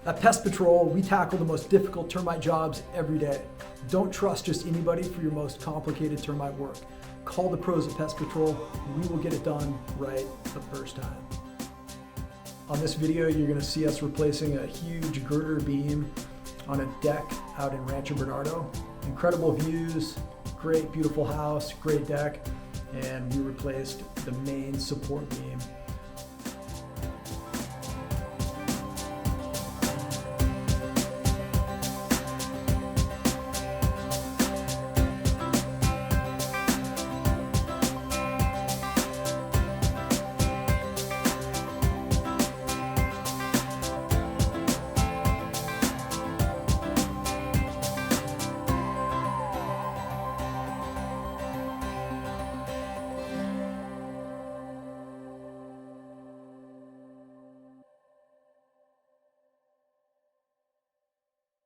At Pest Patrol, we tackle the most difficult termite jobs every day. Don't trust just anybody for your most complicated termite work. Call the pros at Pest Patrol. We will get it done right the first time. On this video, you're going to see us replacing a huge girder beam on a deck out in Rancho Bernardo. Incredible views, great beautiful house, great deck, and we replaced the main support beam